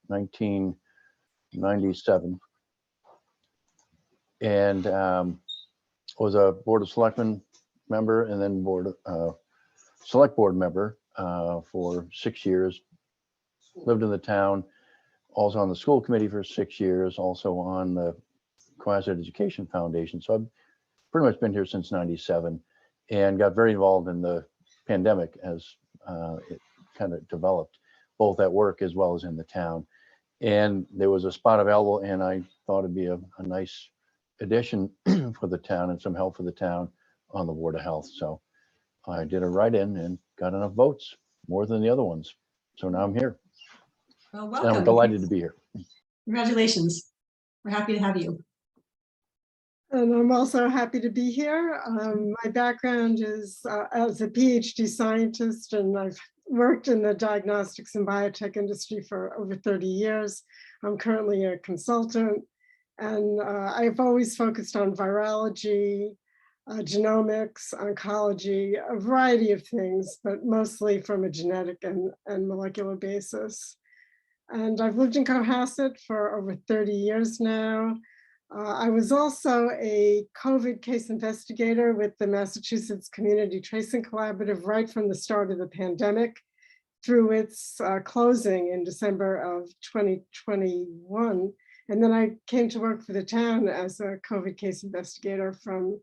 1997, and was a Board of Selectmen member and then Select Board member for 6 years. Lived in the town, also on the school committee for 6 years, also on the Cohasset Education Foundation. So I've pretty much been here since 97 and got very involved in the pandemic as it kind of developed, both at work as well as in the town. And there was a spot available, and I thought it'd be a nice addition for the town and some help for the town on the Board of Health. So I did a write-in and got enough votes, more than the other ones. So now I'm here. Well, And welcome. I'm delighted to be here. Congratulations. We're happy to have you. And I'm also happy to be here. My background is as a PhD scientist, and I've worked in the diagnostics and biotech industry for over 30 years. I'm currently a consultant, and I've always focused on virology, genomics, oncology, a variety of things, but mostly from a genetic and molecular basis. And I've lived in Cohasset for over 30 years now. I was also a COVID case investigator with the Massachusetts Community Tracing Collaborative right from the start of the pandemic through its closing in December of 2021. And then I came to work for the town as a COVID case investigator from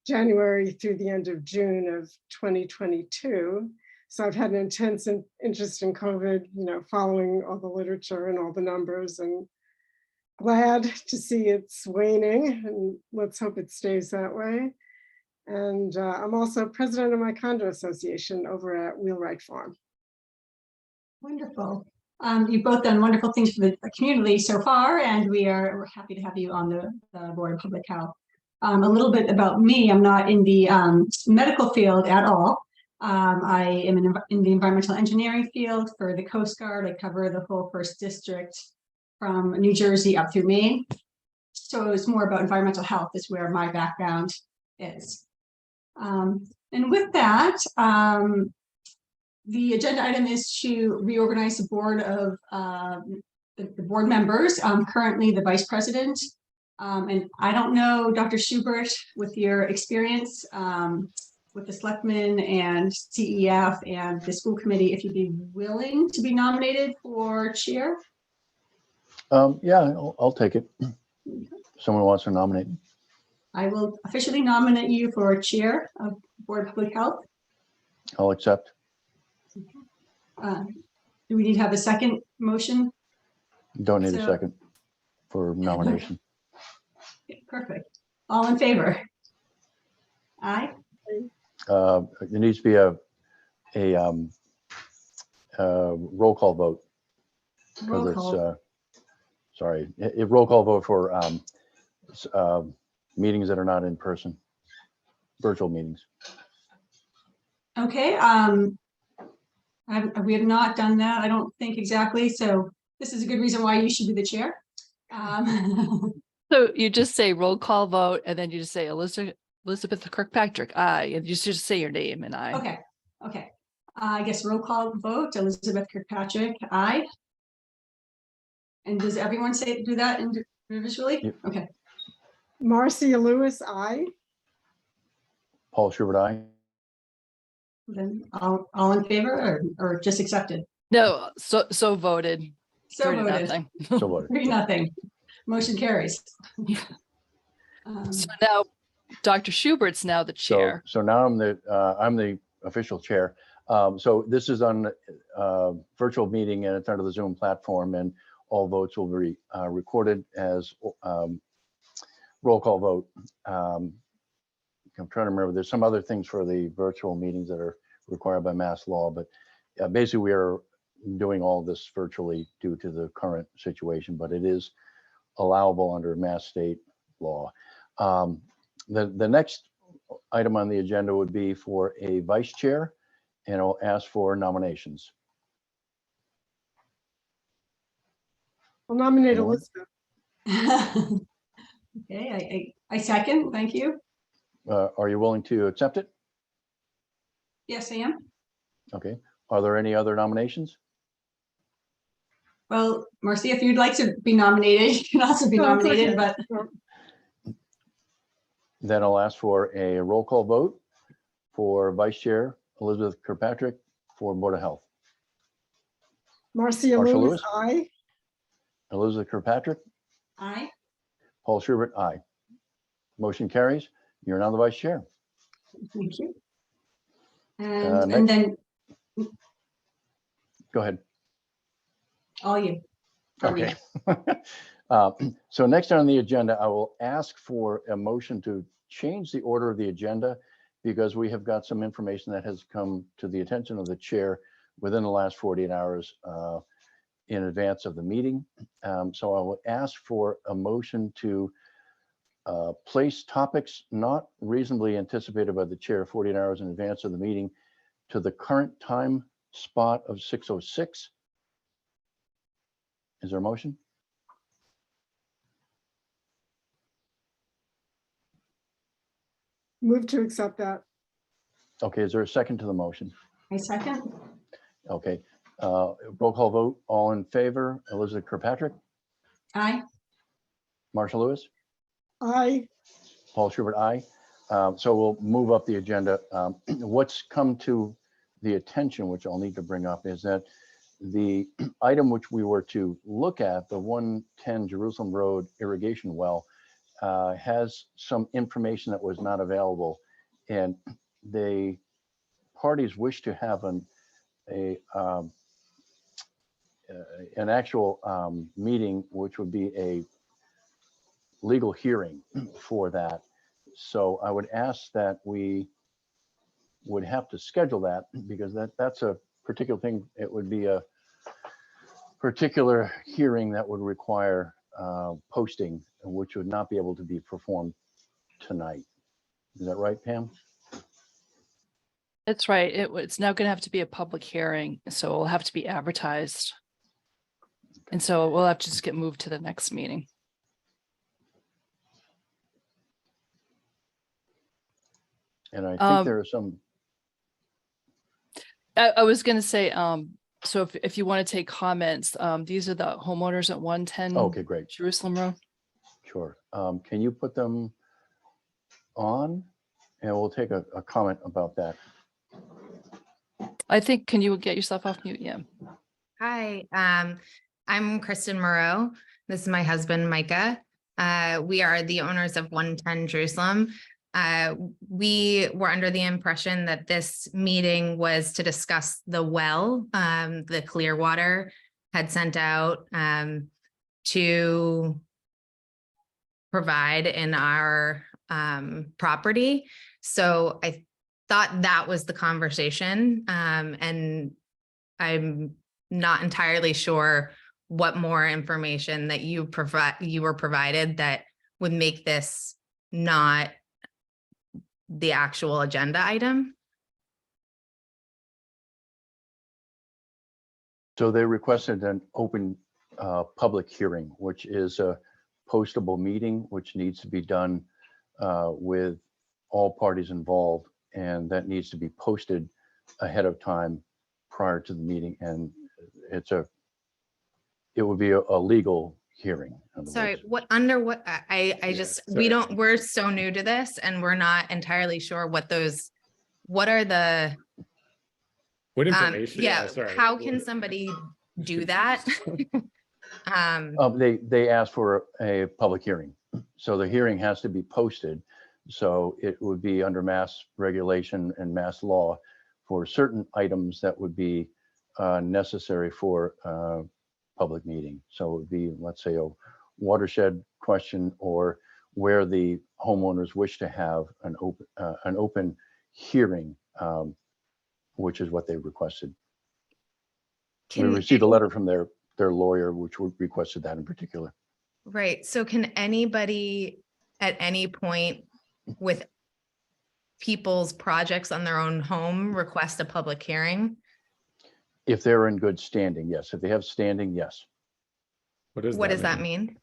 January through the end of June of 2022. So I've had an intense interest in COVID, following all the literature and all the numbers, and glad to see it's waning, and let's hope it stays that way. And I'm also president of my condo association over at Wheelwright Farm. Wonderful. You've both done wonderful things for the community so far, and we're happy to have you on the Board of Public Health. A little bit about me: I'm not in the medical field at all. I am in the environmental engineering field for the Coast Guard. I cover the whole first district from New Jersey up through Maine. So it's more about environmental health is where my background is. And with that, the agenda item is to reorganize the board of the board members. I'm currently the vice president. And I don't know, Dr. Schubert, with your experience with the selectmen and CEF and the school committee, if you'd be willing to be nominated for chair. Yeah, I'll take it. Someone wants to nominate. I will officially nominate you for chair of Board of Public Health. I'll accept. Do we need to have a second motion? Don't need a second for nomination. Okay, perfect. All in favor? Aye. There needs to be a roll call vote. Roll call. Sorry, a roll call vote for meetings that are not in person, virtual meetings. Okay. We have not done that, I don't think exactly. So this is a good reason why you should be the chair. So you just say roll call vote, and then you just say Elizabeth Kirkpatrick, aye, and you just say your name and aye. Okay. Okay. I guess roll call vote. Elizabeth Kirkpatrick, aye. And does everyone do that individually? Yep. Okay. Marcia Lewis, aye. Paul Schubert, aye. Then all in favor or just accepted? No, so voted. So 3 to voted. nothing. So voted. 3-0. Motion carries. So now Dr. Schubert's now the chair. So now I'm the official chair. So this is on virtual meeting, and it's under the Zoom platform, and all votes will be recorded as roll call vote. I'm trying to remember, there's some other things for the virtual meetings that are required by mass law, but basically we are doing all this virtually due to the current situation, but it is allowable under mass state law. The next item on the agenda would be for a vice chair, and I'll ask for nominations. I'll nominate Anyone? Elizabeth. Okay, I second. Thank you. Are you willing to accept it? Yes, I am. Okay. Are there any other nominations? Well, Marcy, if you'd like to be nominated, you can also be No, it's nominated, okay. but Then I'll ask for a roll call vote for Vice Chair Elizabeth Kirkpatrick for Board of Health. Marcia Marcia Lewis, Lewis? aye. Elizabeth Kirkpatrick, aye. Paul Schubert, aye. Motion carries. You're now the Vice Chair. Thank you. next- And then Go ahead. all you. Or me. Okay. So next on the agenda, I will ask for a motion to change the order of the agenda because we have got some information that has come to the attention of the chair within the last 48 hours in advance of the meeting. So I will ask for a motion to place topics not reasonably anticipated by the chair 48 hours in advance of the meeting to the current time spot of 6:06. Is there a motion? Move to accept that. Okay, is there a second to the motion? A second. Okay, roll call vote, all in favor, Elizabeth Kirkpatrick, Aye. Marshall Lewis, Aye. Paul Schubert, aye. So we'll move up the agenda. What's come to the attention, which I'll need to bring up, is that the item which we were to look at, the 110 Jerusalem Road irrigation well, has some information that was not available. And the parties wish to have an actual meeting, which would be a legal hearing for that. So I would ask that we would have to schedule that because that's a particular thing. It would be a particular hearing that would require posting, which would not be able to be performed tonight. Is that right, Pam? That's right. It's now going to have to be a public hearing, so it'll have to be advertised. And so we'll have to just get moved to the next meeting. And I think there are some, I was going to say, so if you want to take comments, these are the homeowners at 110 okay, great, Jerusalem Road. sure. Can you put them on? And we'll take a comment about that. I think, can you get yourself off mute? Yeah. Hi, I'm Kristen Moreau. This is my husband, Micah. We are the owners of 110 Jerusalem. We were under the impression that this meeting was to discuss the well, the Clearwater had sent out to provide in our property. So I thought that was the conversation, and I'm not entirely sure what more information that you were provided that would make this not the actual agenda item. So they requested an open public hearing, which is a postable meeting, which needs to be done with all parties involved. And that needs to be posted ahead of time prior to the meeting. And it would be a legal hearing. in other Sorry, words. we're so new to this and we're not entirely sure what are the, What information? yeah, Sorry. how can somebody do that? They asked for a public hearing. So the hearing has to be posted. So it would be under mass regulation and mass law for certain items that would be necessary for public meeting. So it would be, let's say, a watershed question or where the homeowners wish to have an open hearing, which is what they requested. We received a letter from their lawyer, which requested that in particular. Right. So can anybody at any point with people's projects on their own home request a public hearing? If they're in good standing, yes. If they have standing, yes. What does What does that mean?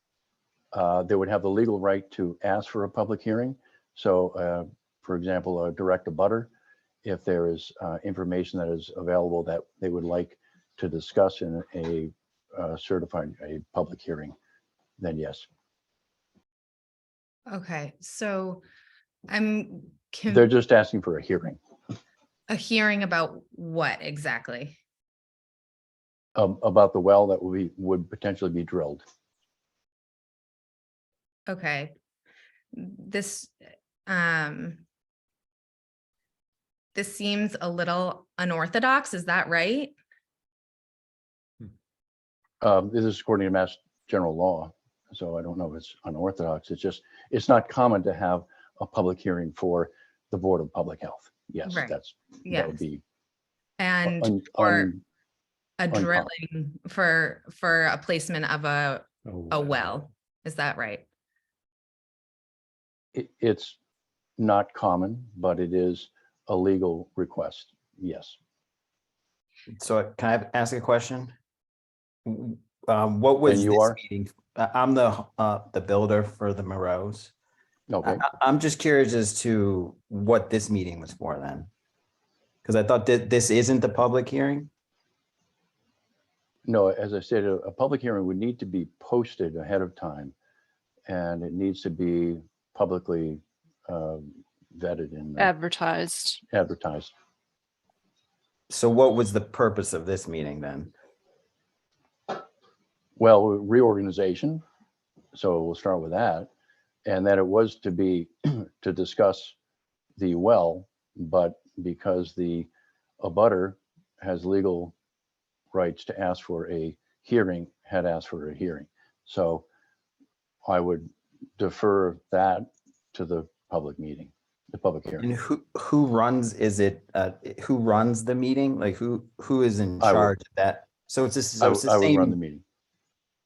They would have the legal right to ask for a public hearing. So, for example, a direct abutter, if there is information that is available that they would like to discuss in certifying a public hearing, then yes. Okay, so I'm They're just asking for a hearing a hearing about what exactly? about the well that would potentially be drilled. Okay. This, um, this seems a little unorthodox, is that right? This is according to Mass General Law, so I don't know if it's unorthodox. It's just, it's not common to have a public hearing for the Board of Public Health. Yes, Right. that Yes, would be and for a uncommon. drilling, for a placement of a well, is that right? It's not common, but it is a legal request. Yes. So can I ask a question? What was And you this are? meeting? I'm the builder for the Moreaus. Okay. I'm just curious as to what this meeting was for then. Because I thought that this isn't the public hearing. No, as I said, a public hearing would need to be posted ahead of time, and it needs to be publicly vetted and Advertised. advertised. So what was the purpose of this meeting then? Well, reorganization. So we'll start with that. And that it was to be to discuss the well, but because the abutter has legal rights to ask for a hearing, had asked for a hearing. So I would defer that to the public meeting, the public hearing. And who runs, who runs the meeting? Like who is in I would. charge of that? So it's just, I so it's the would run the same, meeting.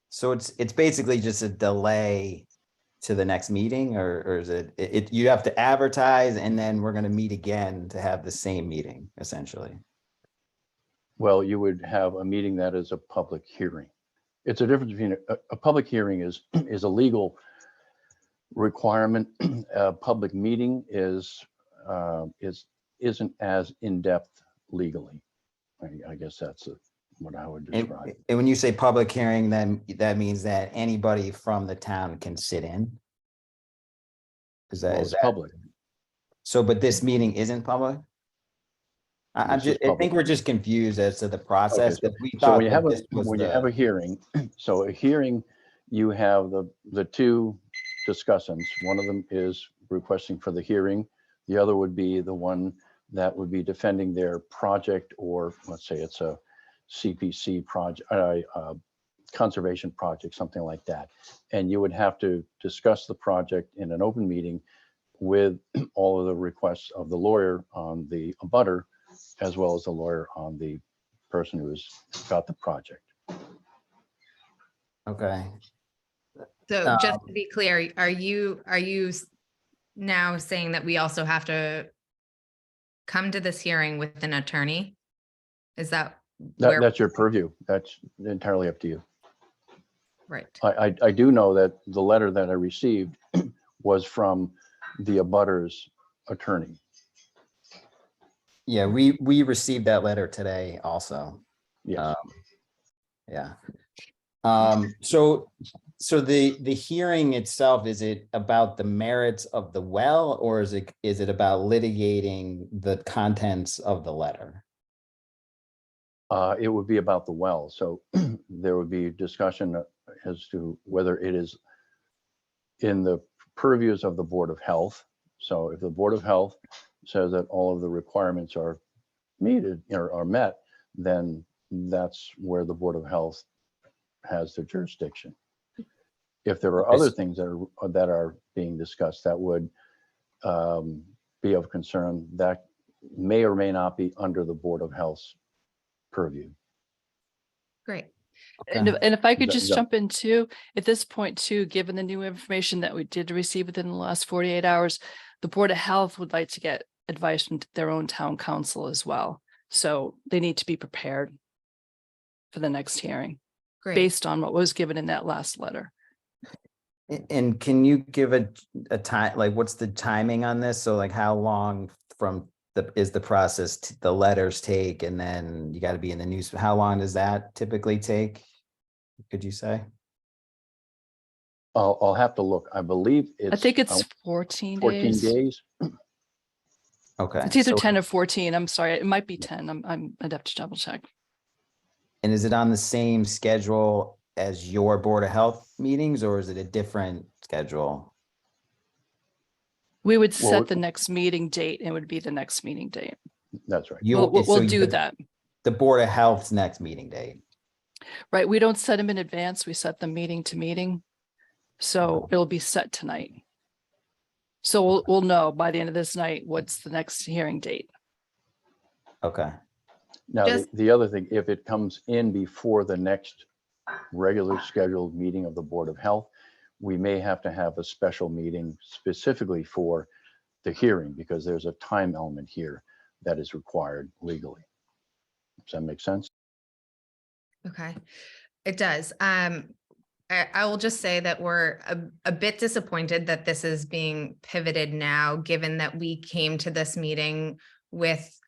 so it's basically just a delay to the next meeting, or is it, you have to advertise and then we're gonna meet again to have the same meeting, essentially? Well, you would have a meeting that is a public hearing. It's a difference between a public hearing is a legal requirement. A public meeting isn't as in-depth legally. I guess that's what I would And describe. and when you say public hearing, then that means that anybody from the town can sit in? Is Well, that, it's public. so, but this meeting isn't public? I'm This is just, I think public. we're just confused as to the process, so- that we So thought when you that have a, this was when you have a the, hearing, so a hearing, you have the two discussants. One of them is requesting for the hearing. The other would be the one that would be defending their project, or let's say it's a CPC project, conservation project, something like that. And you would have to discuss the project in an open meeting with all of the requests of the lawyer on the abutter, as well as the lawyer on the person who's got the project. okay. So just to be clear, are you now saying that we also have to come to this hearing with an attorney? Is that where, That's your purview. That's entirely up to you. right? I do know that the letter that I received was from the abutter's attorney. Yeah, we received that letter today also. Yes. Yeah. So the hearing itself, is it about the merits of the well, or is it about litigating the contents of the letter? It would be about the well. So there would be discussion as to whether it is in the purviews of the Board of Health. So if the Board of Health says that all of the requirements are needed or are met, then that's where the Board of Health has the jurisdiction. If there are other things that are being discussed that would be of concern, that may or may not be under the Board of Health's purview. Great. And if I could That- just that- jump in too, at this point too, given the new information that we did receive within the last 48 hours, the Board of Health would like to get advice from their own town council as well. So they need to be prepared for the next hearing Great. based on what was given in that last letter. And can you give a time, like what's the timing on this? So like how long from is the process, the letters take, and then you got to be in the news? How long does that typically take? could you say? I'll have to look. I believe it's. I think it's 14 14 days. days. Okay. It's either so- 10 or 14. I'm sorry. It might be 10. I'd have to double check. And is it on the same schedule as your Board of Health meetings, or is it a different schedule? We would Well, set the next meeting date and it would be the next meeting date. That's right. You- We'll so do the- that. The Board of Health's next meeting date. Right. We don't set them in advance. We set them meeting to meeting. So it'll be set tonight. So we'll know by the end of this night, what's the next hearing date. Okay. Now, Just- the other thing, if it comes in before the next regular scheduled meeting of the Board of Health, we may have to have a special meeting specifically for the hearing because there's a time element here that is required legally. Does that make sense? Okay, it does. I will just say that we're a bit disappointed that this is being pivoted now, given that we came to this meeting with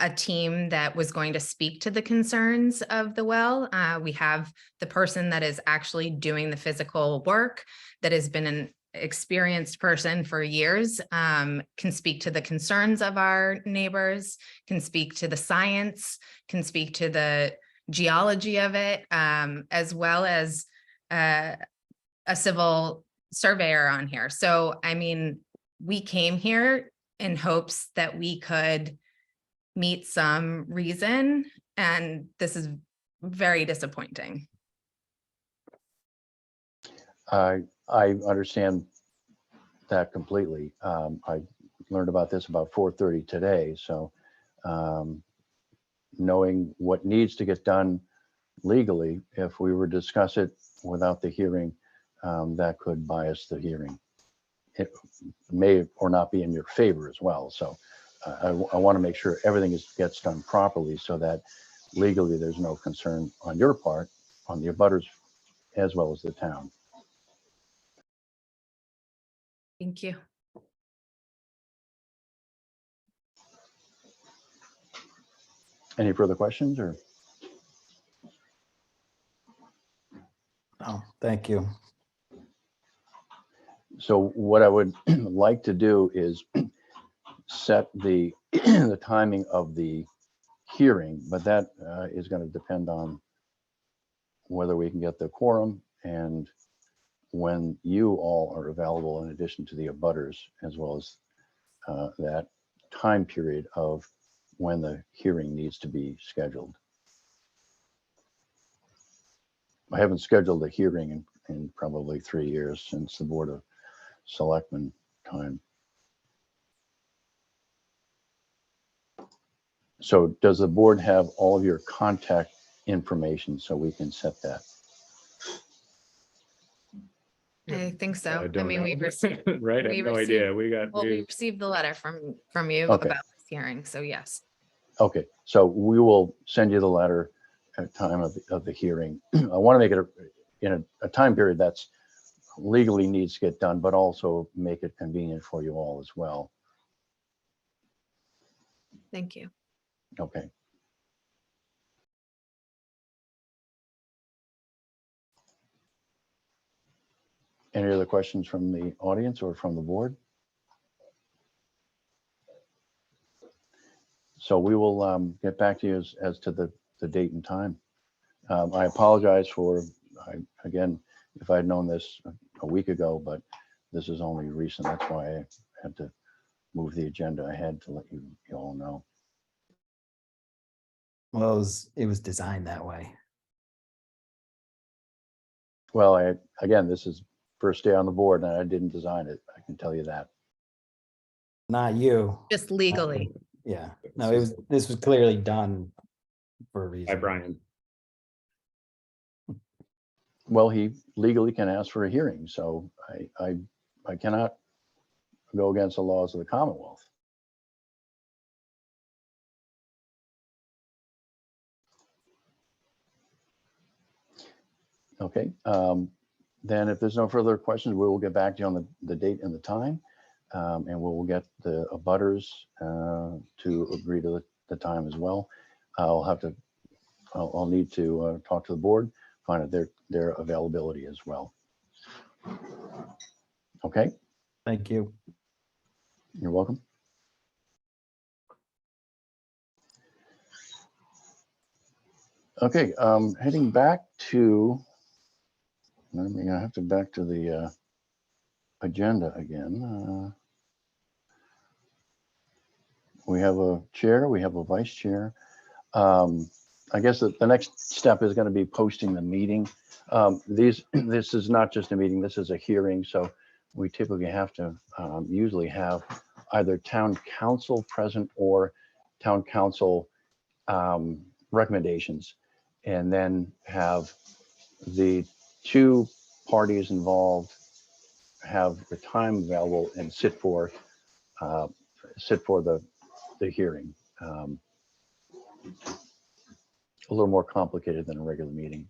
a team that was going to speak to the concerns of the well. We have the person that is actually doing the physical work, that has been an experienced person for years, can speak to the concerns of our neighbors, can speak to the science, can speak to the geology of it, as well as a civil surveyor on here. So, I mean, we came here in hopes that we could meet some reason, and this is very disappointing. I understand that completely. I learned about this about 4:30 today. So knowing what needs to get done legally, if we were to discuss it without the hearing, that could bias the hearing. It may or not be in your favor as well. So I want to make sure everything gets done properly so that legally there's no concern on your part, on the abutters, as well as the town. Thank you. Any further questions or? Oh, thank you. So what I would like to do is set the the timing of the hearing, but that is going to depend on whether we can get the quorum and when you all are available, in addition to the abutters, as well as that time period of when the hearing needs to be scheduled. I haven't scheduled a hearing in probably 3 years since the Board of Selectmen time. So does the board have all of your contact information so we can set that? I think so. I I don't mean, know. we received, Right, I we have no received- idea. We got, well, we received the letter from you Okay. about this hearing, so yes. Okay, so we will send you the letter at time of the hearing. I want to make it in a time period that's legally needs to get done, but also make it convenient for you all as well. Thank you. Okay. Any other questions from the audience or from the board? So we will get back to you as to the date and time. I apologize for, again, if I'd known this a week ago, but this is only recent. That's why I had to move the agenda ahead to let you all know. Well, it was designed that way. Well, again, this is first day on the board and I didn't design it. I can tell you that. Not you. Just legally. Yeah, no, this was clearly done for a hi, reason. Brian. Well, he legally can ask for a hearing, so I cannot go against the laws of the Commonwealth. Okay, then if there's no further questions, we will get back to you on the date and the time. And we will get the abutters to agree to the time as well. I'll need to talk to the board find out their availability as well. Okay, Thank you. you're welcome. Okay, heading back to, I mean, I have to back to the agenda again. We have a chair, we have a vice chair. I guess the next step is going to be posting the meeting. This is not just a meeting, this is a hearing, so we typically have to usually have either town council present or town council recommendations, and then have the two parties involved have the time available and sit for the hearing. A little more complicated than a regular meeting.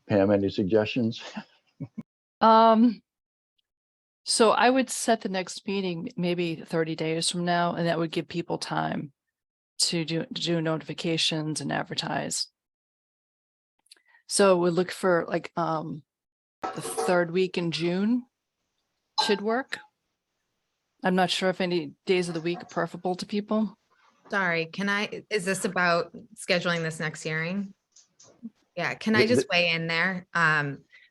Pam, any suggestions? So I would set the next meeting maybe 30 days from now, and that would give people time to do notifications and advertise. So we look for like the third week in June should work. I'm not sure if any days of the week are preferable to people. Sorry, is this about scheduling this next hearing? Yeah, can I just weigh in there?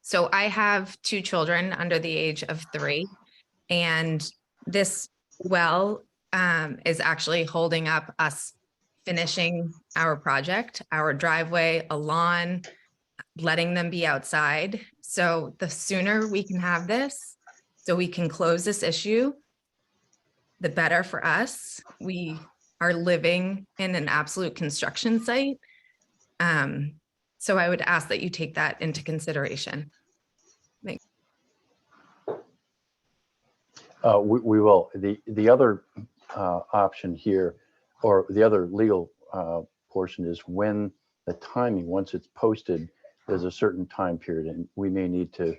So I have 2 children under the age of 3, and this well is actually holding up us finishing our project, our driveway, a lawn, letting them be outside. So the sooner we can have this, so we can close this issue, the better for us. We are living in an absolute construction site. So I would ask that you take that into consideration. We will. The other option here, or the other legal portion, is when the timing, once it's posted, there's a certain time period, and we may need to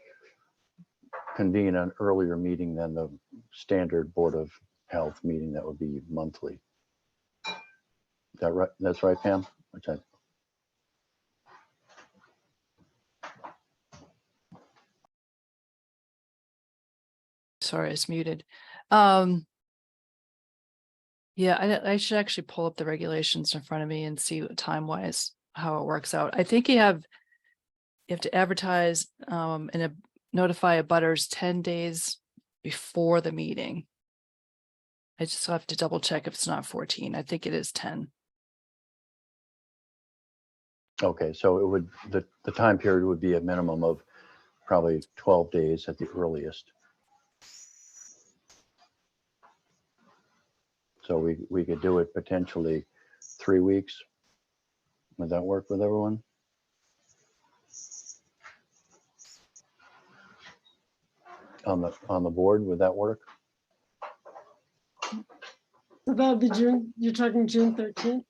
convene an earlier meeting than the standard Board of Health meeting that would be monthly. Is that right? That's right, Pam? Sorry, it's muted. Yeah, I should actually pull up the regulations in front of me and see time-wise how it works out. I think you have to advertise and notify abutters 10 days before the meeting. I just have to double check if it's not 14. I think it is 10. Okay, so it would, the time period would be a minimum of probably 12 days at the earliest. So we could do it potentially 3 weeks. Would that work with everyone? On the board, would that work? So that'll be June, you're talking June 13th?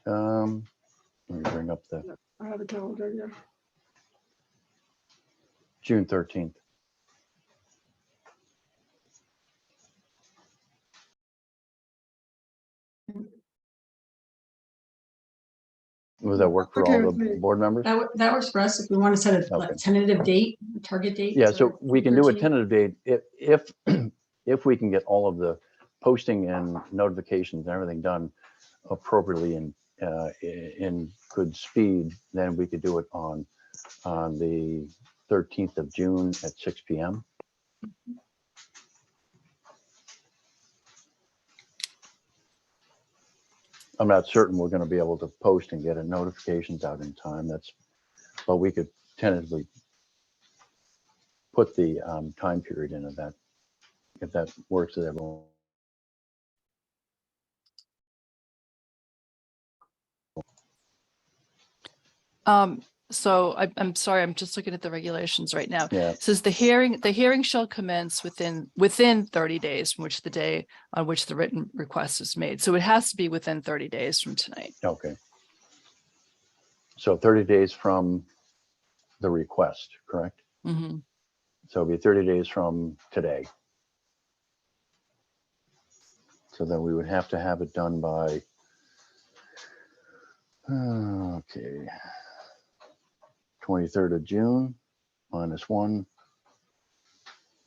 Let me bring up the I have a calendar, yeah. June 13th. Would that work for Okay all with me. the board members? That works for us if we want to set a Okay. tentative date, a target date. Yeah, so for we can do a 13th. tentative date if we can get all of the posting and notifications and everything done appropriately and in good speed, then we could do it on the 13th of June at 6 p.m. I'm not certain we're going to be able to post and get a notifications out in time. But we could tentatively put the time period into that, if that works with everyone. So I'm sorry, I'm just looking at the regulations right now. Yeah, It says the hearing shall commence within 30 days from which the day on which the written request is made. So it has to be within 30 days from tonight. okay. So 30 days from the request, correct? Mhm. So it'll be 30 days from today. So then we would have to have it done by Okay. 23rd of June, -1.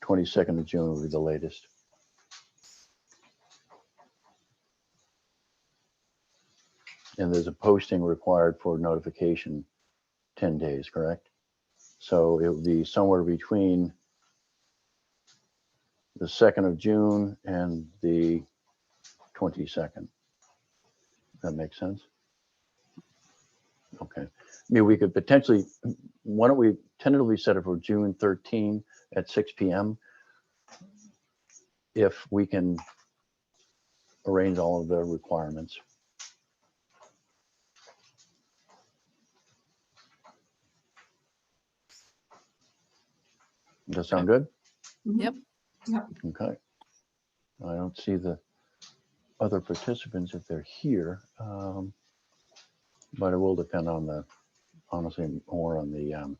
22nd of June will be the latest. And there's a posting required for notification 10 days, correct? So it would be somewhere between the 2nd of June and the 22nd. That makes sense? Okay. I mean, we could potentially, why don't we tentatively set it for June 13 at 6 PM? If we can arrange all of the requirements. Does that sound good? Yep. Okay. I don't see the other participants if they're here. But it will depend on the, honestly, more on the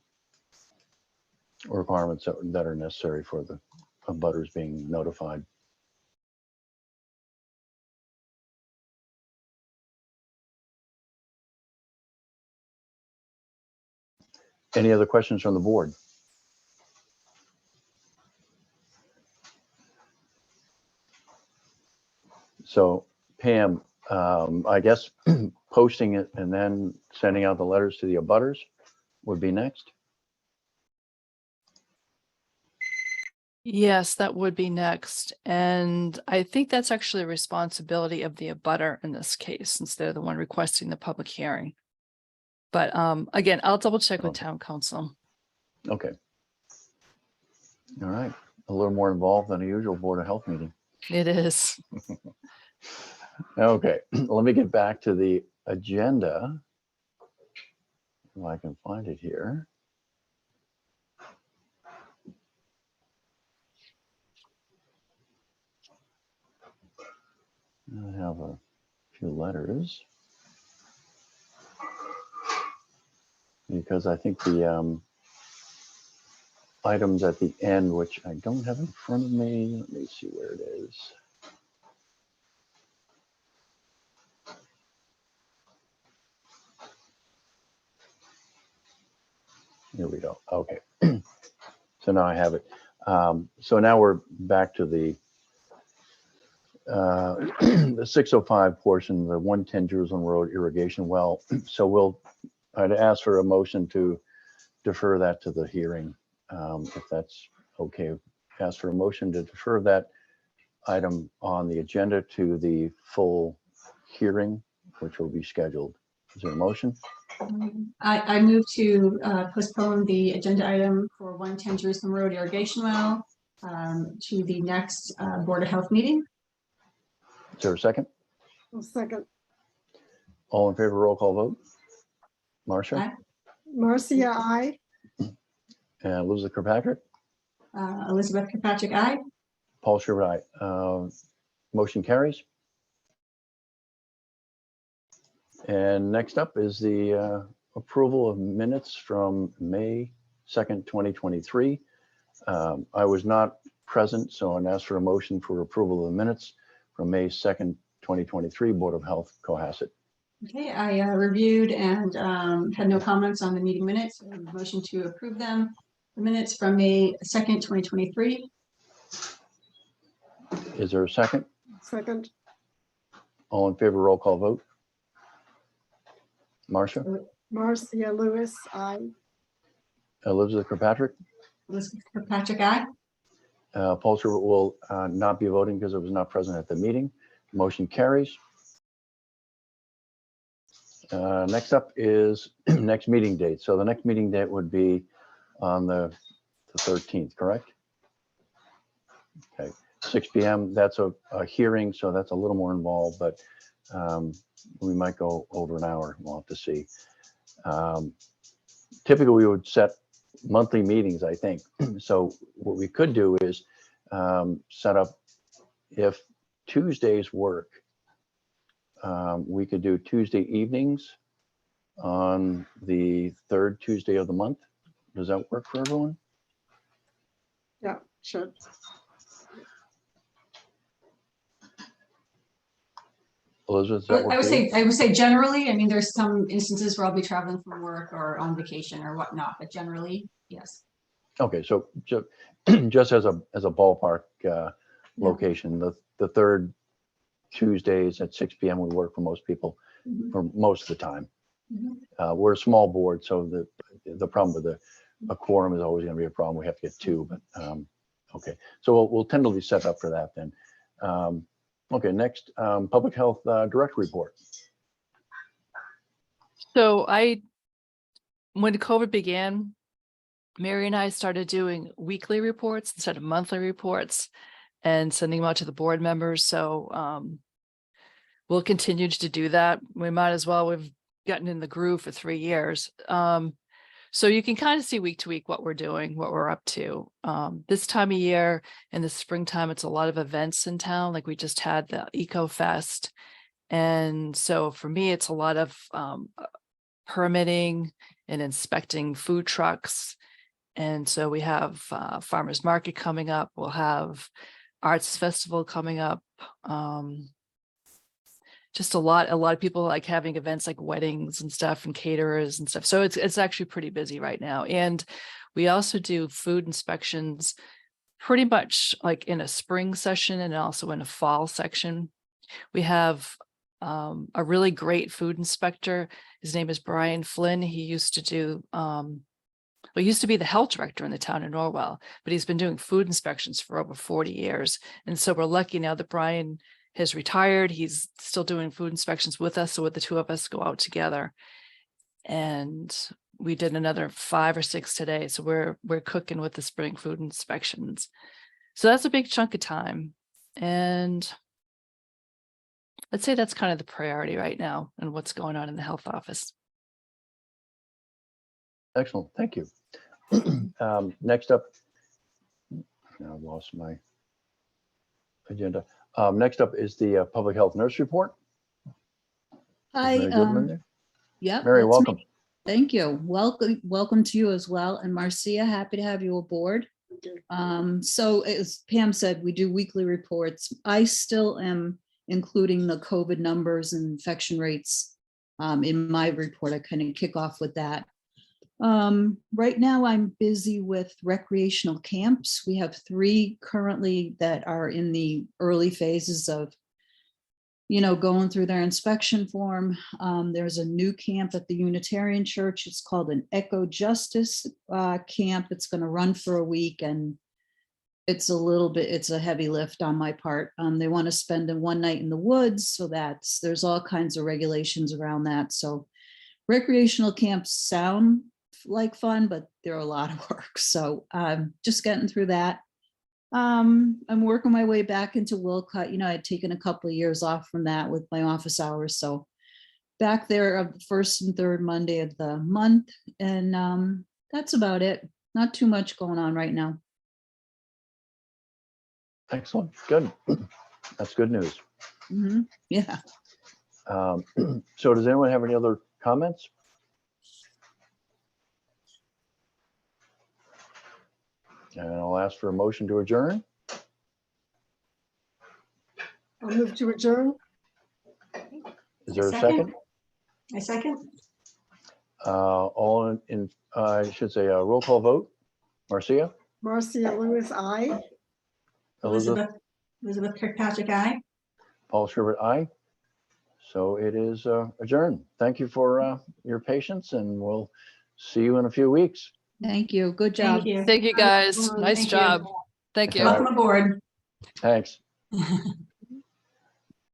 requirements that are necessary for the abutters being notified. Any other questions from the board? So Pam, I guess posting it and then sending out the letters to the abutters would be next. Yes, that would be next. And I think that's actually a responsibility of the abutter in this case, since they're the one requesting the public hearing. But again, I'll double check with Okay. town council. Okay. All right. A little more involved than a usual Board of Health meeting. It is. Okay, let me get back to the agenda. If I can find it here. I have a few letters. Because I think the items at the end, which I don't have in front of me, let me see where it is. Here we go. Okay. So now I have it. So now we're back to the the 605 portion, the 110 Jerusalem Road irrigation well. So I'd ask for a motion to defer that to the hearing, if that's okay. Ask for a motion to defer that item on the agenda to the full hearing, which will be scheduled. Is there a motion? I move to postpone the agenda item for 110 Jerusalem Road irrigation well to the next Board of Health meeting. Is there a second? I'll second. All in favor, roll call vote. Marcia? Aye. Marcia, I. And Elizabeth Kirkpatrick? Elizabeth Kirkpatrick, aye. Paul Schubert, aye. Motion carries. And next up is the approval of minutes from May 2nd, 2023. I was not present, so I'd ask for a motion for approval of the minutes from May 2nd, 2023, Board of Health, Cohasset. Okay, I reviewed and had no comments on the meeting minutes. Motion to approve them. The minutes from May 2nd, 2023. Is there a second? Second. All in favor, roll call vote. Marcia? Marcia Lewis, I. Elizabeth Kirkpatrick? Elizabeth Kirkpatrick, aye. Paul Schubert will not be voting because it was not present at the meeting. Motion carries. Next up is next meeting date. So the next meeting date would be on the 13th, correct? Okay, 6 PM. That's a hearing, so that's a little more involved, but we might go over an hour. We'll have to see. Typically, we would set monthly meetings, I think. So what we could do is set up, if Tuesdays work, we could do Tuesday evenings on the third Tuesday of the month. Does that work for everyone? Yeah, sure. Elizabeth, does that work I would for you? say, I would say generally, I mean, there's some instances where I'll be traveling for work or on vacation or whatnot, but generally, yes. Okay, so just as a ballpark location, the third Tuesdays at 6 PM would work for most people Mhm, for most of the time. mhm. We're a small board, so the problem with a quorum is always going to be a problem. We have to get two, but okay. So we'll tentatively set up for that then. Okay, next, Public Health Direct Report. So when COVID began, Mary and I started doing weekly reports instead of monthly reports and sending them out to the board members. So we'll continue to do that. We might as well. We've gotten in the groove for 3 years. So you can kind of see week to week what we're doing, what we're up to. This time of year in the springtime, it's a lot of events in town. Like we just had the Eco Fest. And so for me, it's a lot of permitting and inspecting food trucks. And so we have farmers market coming up. We'll have arts festival coming up. Just a lot of people like having events like weddings and stuff and caterers and stuff. So it's actually pretty busy right now. And we also do food inspections pretty much like in a spring session and also in a fall section. We have a really great food inspector. His name is Brian Flynn. He used to do he used to be the health director in the town of Norwell, but he's been doing food inspections for over 40 years. And so we're lucky now that Brian has retired. He's still doing food inspections with us. So with the two of us go out together. And we did another 5 or 6 today. So we're cooking with the spring food inspections. So that's a big chunk of time. And I'd say that's kind of the priority right now and what's going on in the health office. Excellent, thank you. Next up, now I've lost my agenda. Next up is the Public Health Nurse Report. Is Hi, Mary Goodman there? yep. Mary, that's me. welcome. Thank you. Welcome to you as well. And Marcia, happy to have you aboard. So as Pam said, we do weekly reports. I still am including the COVID numbers and infection rates in my report. I kind of kick off with that. Right now I'm busy with recreational camps. We have 3 currently that are in the early phases of, going through their inspection form. There's a new camp at the Unitarian Church. It's called an Eco Justice camp. It's going to run for a week, and it's a heavy lift on my part. They want to spend one night in the woods, so there's all kinds of regulations around that. So recreational camps sound like fun, but they're a lot of work. So just getting through that. I'm working my way back into Wilcott. I'd taken a couple of years off from that with my office hours. So back there the first and third Monday of the month. And that's about it. Not too much going on right now. Excellent, good. That's good news. Yeah. So does anyone have any other comments? And I'll ask for a motion to adjourn. I'll move to adjourn. Is there a second? I second. All in, I should say a roll call vote. Marcia? Marcia Lewis, aye. Elizabeth? Elizabeth Kirkpatrick, aye. Paul Schubert, aye. So it is adjourned. Thank you for your patience, and we'll see you in a few weeks. Thank you. Good job. Thank you. Thank you, guys. Nice Thank you. job. Thank you. All right. Welcome aboard. Thanks.